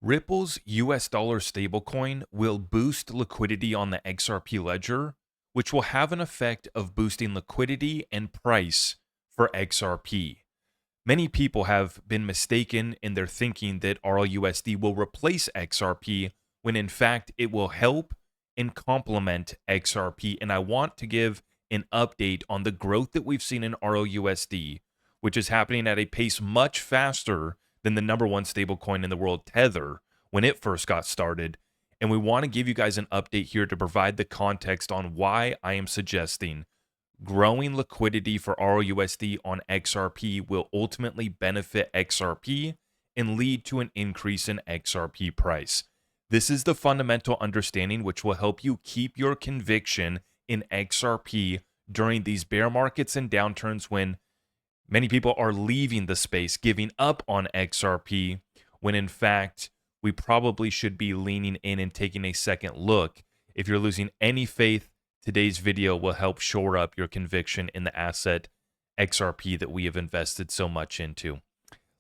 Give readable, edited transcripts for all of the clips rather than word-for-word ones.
Ripple's US dollar stablecoin will boost liquidity on the XRP ledger, which will have an effect of boosting liquidity and price for XRP. Many people have been mistaken in their thinking that RLUSD will replace XRP when in fact it will help and complement XRP. And I want to give an update on the growth that we've seen in RLUSD, which is happening at a pace much faster than the number one stablecoin in the world, Tether, when it first got started. And we want to give you guys an update here to provide the context on why I am suggesting growing liquidity for RLUSD on XRP will ultimately benefit XRP and lead to an increase in XRP price. This is the fundamental understanding which will help you keep your conviction in XRP during these bear markets and downturns when many people are leaving the space, giving up on XRP, when in fact we probably should be leaning in and taking a second look. If you're losing any faith, today's video will help shore up your conviction in the asset XRP that we have invested so much into.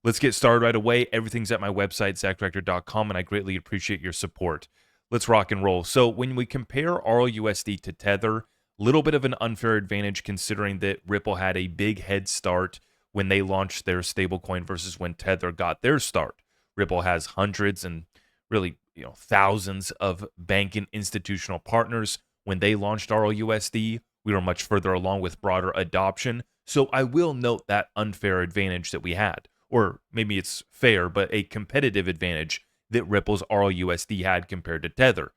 Let's get started right away. Everything's at my website, ZachRector.com, and I greatly appreciate your support. Let's rock and roll. So when we compare RLUSD to Tether, little bit of an unfair advantage considering that Ripple had a big head start when they launched their stablecoin versus when Tether got their start. Ripple has hundreds and really thousands of banking institutional partners. When they launched RLUSD, we were much further along with broader adoption. So I will note that unfair advantage that we had, or maybe it's fair, but a competitive advantage that Ripple's RLUSD had compared to Tether.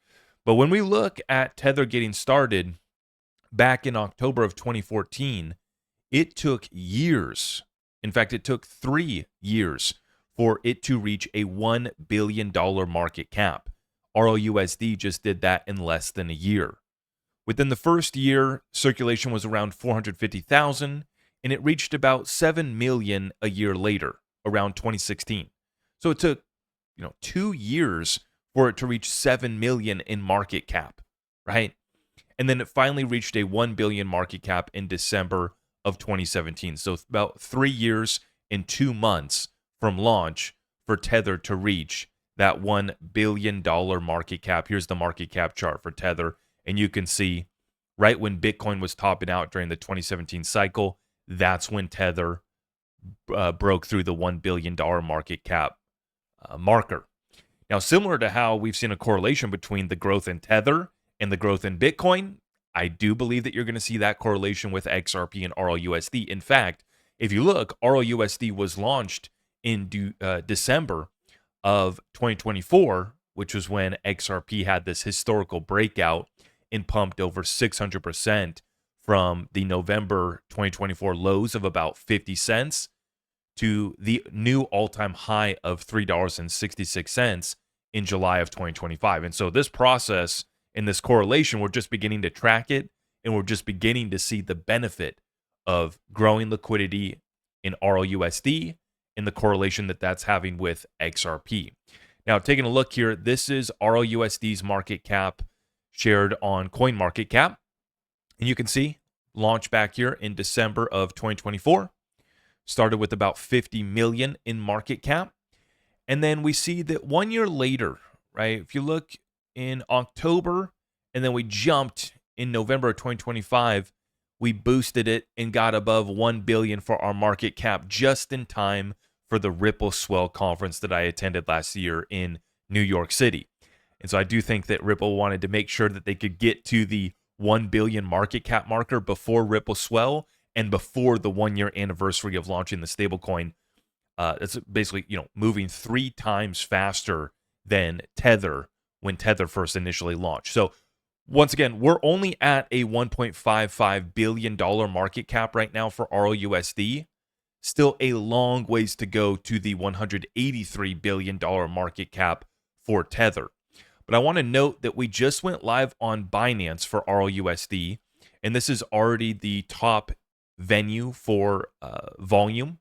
But when we look at Tether getting started back in October of 2014, it took years. In fact, it took 3 years for it to reach a $1 billion market cap. RLUSD just did that in less than a year. Within the first year, circulation was around 450,000, and it reached about 7 million a year later, around 2016. So it took 2 years for it to reach 7 million in market cap, right? And then it finally reached a 1 billion market cap in December of 2017. So about 3 years and 2 months from launch for Tether to reach that $1 billion market cap. Here's the market cap chart for Tether. And you can see right when Bitcoin was topping out during the 2017 cycle, that's when Tether broke through the $1 billion market cap marker. Now, similar to how we've seen a correlation between the growth in Tether and the growth in Bitcoin, I do believe that you're going to see that correlation with XRP and RLUSD. In fact, if you look, RLUSD was launched in December of 2024, which was when XRP had this historical breakout and pumped over 600% from the November 2024 lows of about 50 cents to the new all-time high of $3.66 in July of 2025. And so this process and this correlation, we're just beginning to track it, and we're just beginning to see the benefit of growing liquidity in RLUSD and the correlation that that's having with XRP. Now, taking a look here, this is RLUSD's market cap shared on CoinMarketCap. And you can see launch back here in December of 2024. Started with about 50 million in market cap. And then we see that 1 year later, right? If you look in October, and then we jumped in November of 2025, we boosted it and got above 1 billion for our market cap just in time for the Ripple Swell conference that I attended last year in New York City. And so I do think that Ripple wanted to make sure that they could get to the 1 billion market cap marker before Ripple Swell and before the 1 year anniversary of launching the stablecoin. It's basically, moving 3 times faster than Tether when Tether first initially launched. So once again, we're only at a $1.55 billion market cap right now for RLUSD. Still a long ways to go to the $183 billion market cap for Tether. But I want to note that we just went live on Binance for RLUSD, and this is already the top venue for volume.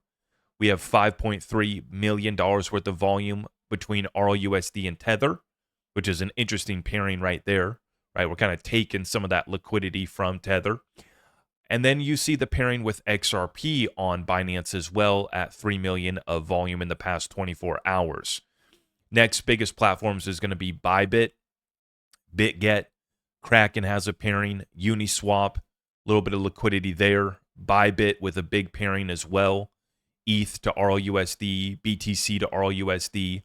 We have $5.3 million worth of volume between RLUSD and Tether, which is an interesting pairing right there, right? We're kind of taking some of that liquidity from Tether. And then you see the pairing with XRP on Binance as well at 3 million of volume in the past 24 hours. Next biggest platforms is going to be Bybit, BitGet, Kraken has a pairing, Uniswap, a little bit of liquidity there. Bybit with a big pairing as well. ETH to RLUSD, BTC to RLUSD.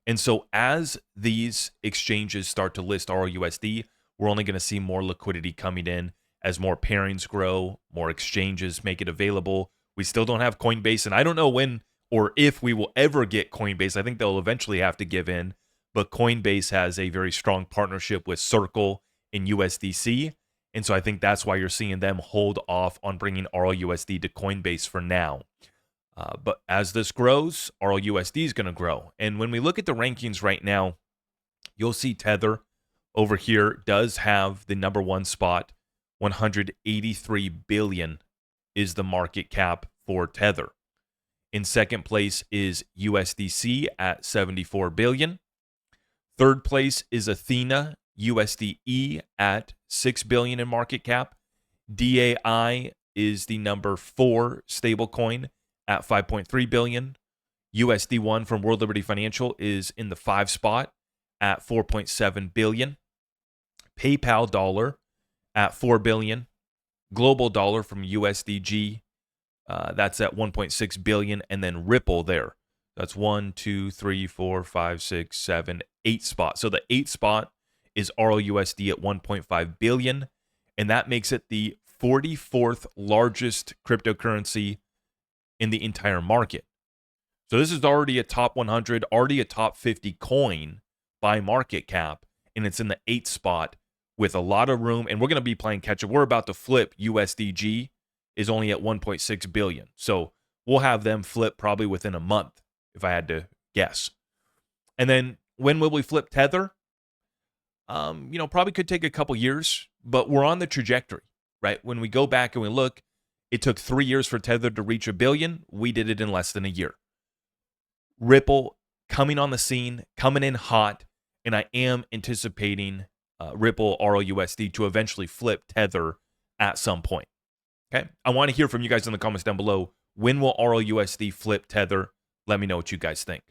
And so as these exchanges start to list RLUSD, we're only going to see more liquidity coming in as more pairings grow, more exchanges make it available. We still don't have Coinbase, and I don't know when or if we will ever get Coinbase. I think they'll eventually have to give in, but Coinbase has a very strong partnership with Circle in USDC, and so I think that's why you're seeing them hold off on bringing RLUSD to Coinbase for now. But as this grows, RLUSD is going to grow. And when we look at the rankings right now, you'll see Tether over here does have the number one spot. 183 billion is the market cap for Tether. In second place is USDC at 74 billion. Third place is Athena USDE at 6 billion in market cap. DAI is the number 4 stablecoin at 5.3 billion. USD1 from World Liberty Financial is in the 5 spot at 4.7 billion. PayPal dollar at 4 billion. Global dollar from USDG, that's at 1.6 billion. And then Ripple there. That's 1, 2, 3, 4, 5, 6, 7, 8 spot. So the 8th spot is RLUSD at 1.5 billion. And that makes it the 44th largest cryptocurrency in the entire market. So this is already a top 100, already a top 50 coin by market cap, and it's in the 8th spot with a lot of room, and we're going to be playing catch up. We're about to flip. USDG is only at 1.6 billion. So we'll have them flip probably within a month, if I had to guess. And then when will we flip Tether? Probably could take a couple years, but we're on the trajectory, right? When we go back and we look, it took 3 years for Tether to reach $1 billion. We did it in less than a year. Ripple coming on the scene, coming in hot, and I am anticipating Ripple RLUSD to eventually flip Tether at some point. Okay, I want to hear from you guys in the comments down below. When will RLUSD flip Tether? Let me know what you guys think.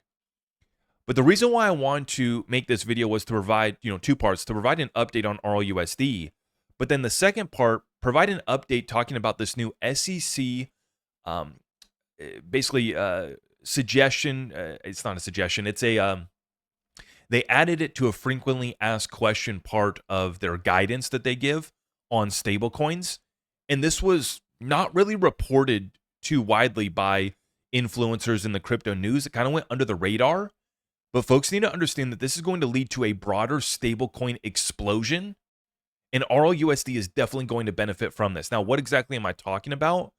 But the reason why I want to make this video was to provide, 2 parts, to provide an update on RLUSD, but then the second part, provide an update talking about this new SEC, suggestion. It's not a suggestion. It's they added it to a frequently asked question part of their guidance that they give on stablecoins. And this was not really reported too widely by influencers in the crypto news. It kind of went under the radar. But folks need to understand that this is going to lead to a broader stablecoin explosion. And RLUSD is definitely going to benefit from this. Now, what exactly am I talking about?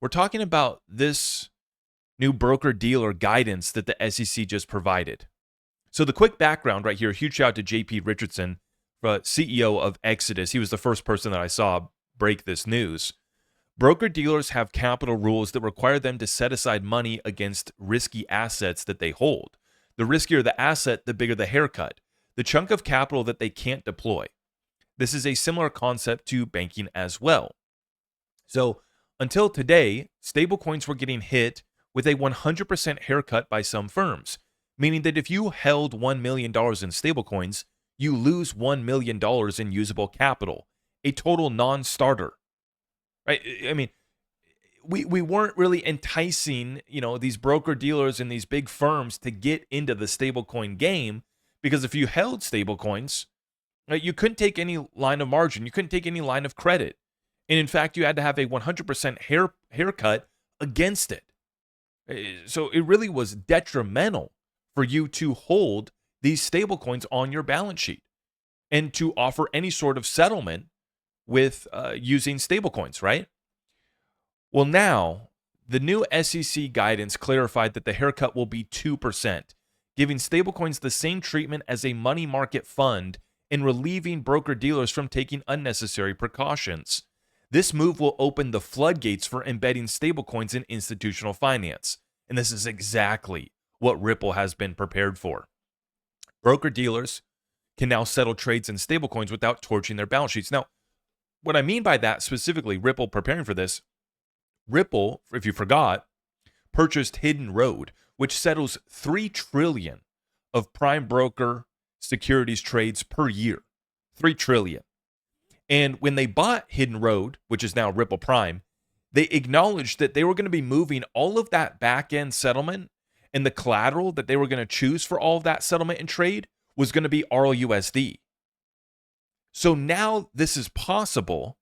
We're talking about this new broker-dealer guidance that the SEC just provided. So the quick background right here, huge shout out to JP Richardson, CEO of Exodus. He was the first person that I saw break this news. Broker-dealers have capital rules that require them to set aside money against risky assets that they hold. The riskier the asset, the bigger the haircut, the chunk of capital that they can't deploy. This is a similar concept to banking as well. So until today, stablecoins were getting hit with a 100% haircut by some firms, meaning that if you held $1 million in stablecoins, you lose $1 million in usable capital, a total non-starter, right? I mean, we weren't really enticing, these broker dealers and these big firms to get into the stablecoin game, because if you held stablecoins, right, you couldn't take any line of margin, you couldn't take any line of credit, and in fact, you had to have a 100% haircut against it. So it really was detrimental for you to hold these stablecoins on your balance sheet and to offer any sort of settlement with using stablecoins, right? Well, now the new SEC guidance clarified that the haircut will be 2%, giving stablecoins the same treatment as a money market fund and relieving broker-dealers from taking unnecessary precautions. This move will open the floodgates for embedding stablecoins in institutional finance. And this is exactly what Ripple has been prepared for. Broker-dealers can now settle trades in stablecoins without torching their balance sheets. Now, what I mean by that specifically, Ripple preparing for this, Ripple, if you forgot, purchased Hidden Road, which settles $3 trillion of prime broker securities trades per year, 3 trillion. And when they bought Hidden Road, which is now Ripple Prime, they acknowledged that they were going to be moving all of that back end settlement, and the collateral that they were going to choose for all of that settlement and trade was going to be RLUSD. So now this is possible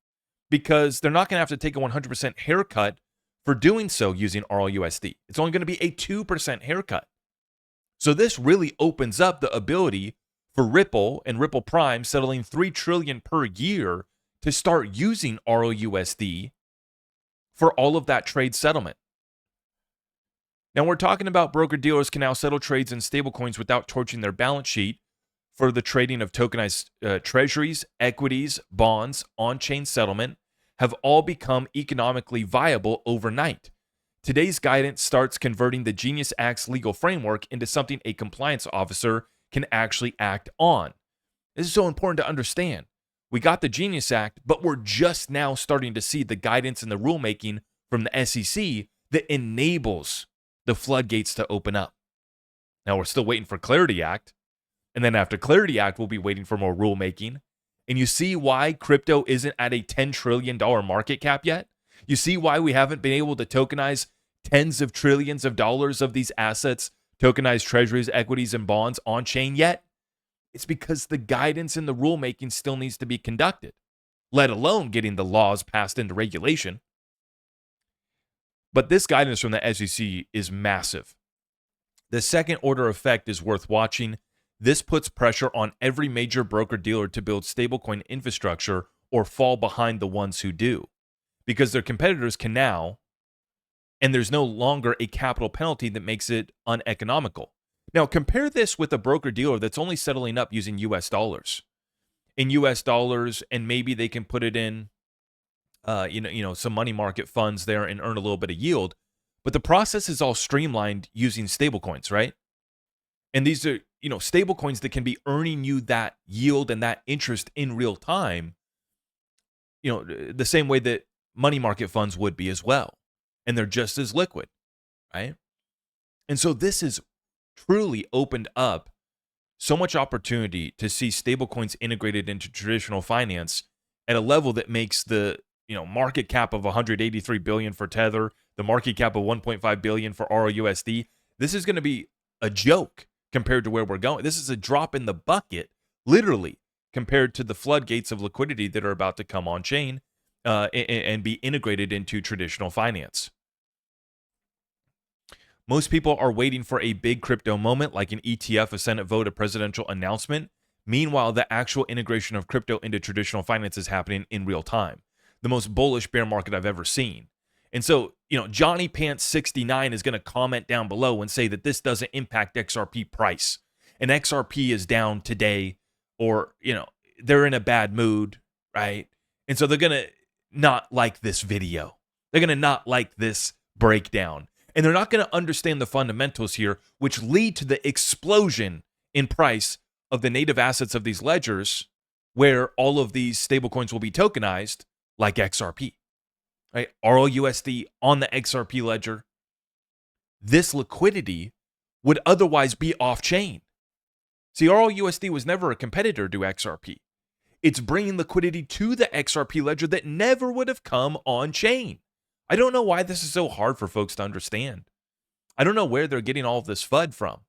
because they're not going to have to take a 100% haircut for doing so using RLUSD. It's only going to be a 2% haircut. So this really opens up the ability for Ripple and Ripple Prime settling 3 trillion per year to start using RLUSD for all of that trade settlement. Now we're talking about broker dealers can now settle trades in stablecoins without torching their balance sheet for the trading of tokenized treasuries, equities, bonds, on-chain settlement have all become economically viable overnight. Today's guidance starts converting the Genius Act's legal framework into something a compliance officer can actually act on. This is so important to understand. We got the Genius Act, but we're just now starting to see the guidance and the rulemaking from the SEC that enables the floodgates to open up. Now we're still waiting for Clarity Act. And then after Clarity Act, we'll be waiting for more rulemaking. And you see why crypto isn't at a $10 trillion market cap yet? You see why we haven't been able to tokenize tens of trillions of dollars of these assets, tokenized treasuries, equities, and bonds on chain yet? It's because the guidance and the rulemaking still needs to be conducted, let alone getting the laws passed into regulation. But this guidance from the SEC is massive. The second order effect is worth watching. This puts pressure on every major broker-dealer to build stablecoin infrastructure or fall behind the ones who do, because their competitors can now, and there's no longer a capital penalty that makes it uneconomical. Now, compare this with a broker-dealer that's only settling up using US dollars. In US dollars, and maybe they can put it in some money market funds there and earn a little bit of yield, but the process is all streamlined using stablecoins, right? And these are, stablecoins that can be earning you that yield and that interest in real time, the same way that money market funds would be as well. And they're just as liquid, right? And so this has truly opened up so much opportunity to see stablecoins integrated into traditional finance at a level that makes the market cap of 183 billion for Tether, the market cap of 1.5 billion for RLUSD. This is going to be a joke compared to where we're going. This is a drop in the bucket, literally, compared to the floodgates of liquidity that are about to come on chain and be integrated into traditional finance. Most people are waiting for a big crypto moment like an ETF, a Senate vote, a presidential announcement. Meanwhile, the actual integration of crypto into traditional finance is happening in real time. The most bullish bear market I've ever seen. And so, Johnny Pants 69 is going to comment down below and say that this doesn't impact XRP price. And XRP is down today, or, they're in a bad mood, right? And so they're going to not like this video. They're going to not like this breakdown. And they're not going to understand the fundamentals here, which lead to the explosion in price of the native assets of these ledgers, where all of these stablecoins will be tokenized, like XRP, right? RLUSD on the XRP ledger. This liquidity would otherwise be off-chain. See, RLUSD was never a competitor to XRP. It's bringing liquidity to the XRP ledger that never would have come on-chain. I don't know why this is so hard for folks to understand. I don't know where they're getting all of this FUD from.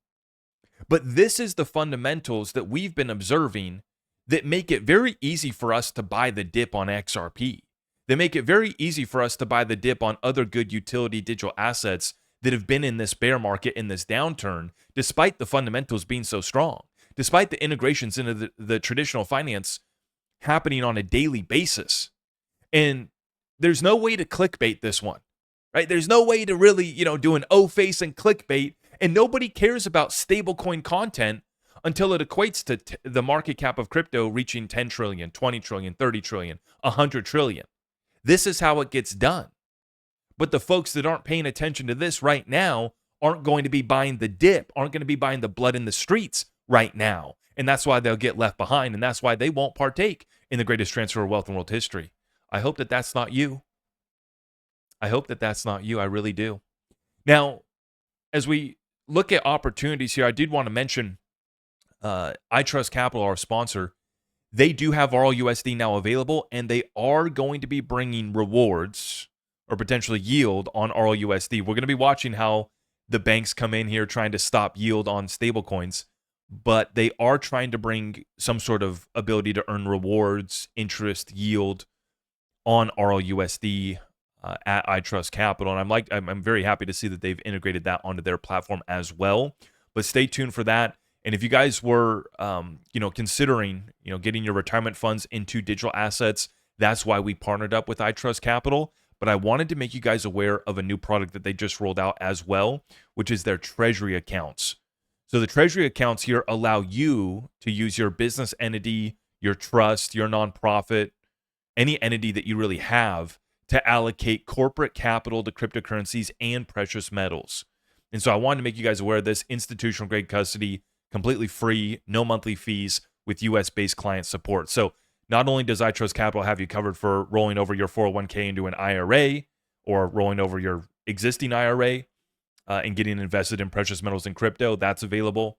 But this is the fundamentals that we've been observing that make it very easy for us to buy the dip on XRP. They make it very easy for us to buy the dip on other good utility digital assets that have been in this bear market, in this downturn, despite the fundamentals being so strong, despite the integrations into the traditional finance happening on a daily basis. And there's no way to clickbait this one, right? There's no way to really, do an O-face and clickbait, and nobody cares about stablecoin content until it equates to the market cap of crypto reaching 10 trillion, 20 trillion, 30 trillion, 100 trillion. This is how it gets done. But the folks that aren't paying attention to this right now aren't going to be buying the dip, aren't going to be buying the blood in the streets right now. And that's why they'll get left behind, and that's why they won't partake in the greatest transfer of wealth in world history. I hope that that's not you. I hope that that's not you. I really do. Now, as we look at opportunities here, I did want to mention iTrust Capital, our sponsor, they do have RLUSD now available, and they are going to be bringing rewards or potentially yield on RLUSD. We're going to be watching how the banks come in here trying to stop yield on stablecoins, but they are trying to bring some sort of ability to earn rewards, interest, yield on RLUSD at iTrust Capital. And I'm very happy to see that they've integrated that onto their platform as well. But stay tuned for that. And if you guys were, considering, getting your retirement funds into digital assets, that's why we partnered up with iTrust Capital. But I wanted to make you guys aware of a new product that they just rolled out as well, which is their treasury accounts. So the treasury accounts here allow you to use your business entity, your trust, your nonprofit, any entity that you really have to allocate corporate capital to cryptocurrencies and precious metals. And so I wanted to make you guys aware of this institutional grade custody, completely free, no monthly fees with US based client support. So not only does iTrust Capital have you covered for rolling over your 401k into an IRA or rolling over your existing IRA and getting invested in precious metals and crypto, that's available.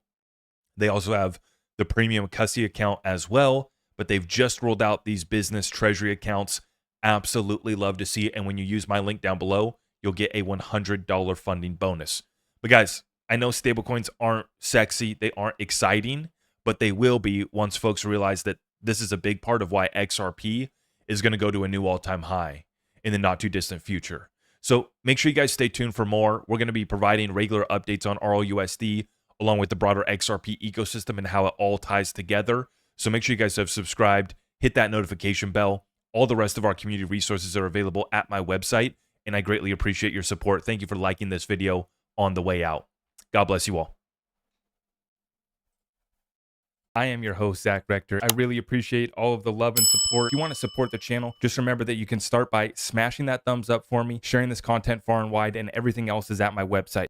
They also have the premium custody account as well, but they've just rolled out these business treasury accounts. Absolutely love to see it. And when you use my link down below, you'll get a $100 funding bonus. But guys, I know stablecoins aren't sexy, they aren't exciting, but they will be once folks realize that this is a big part of why XRP is going to go to a new all-time high in the not too distant future. So make sure you guys stay tuned for more. We're going to be providing regular updates on RLUSD along with the broader XRP ecosystem and how it all ties together. So make sure you guys have subscribed, hit that notification bell. All the rest of our community resources are available at my website, and I greatly appreciate your support. Thank you for liking this video on the way out. God bless you all. I am your host, Zach Rector. I really appreciate all of the love and support. If you want to support the channel, just remember that you can start by smashing that thumbs up for me, sharing this content far and wide, and everything else is at my website.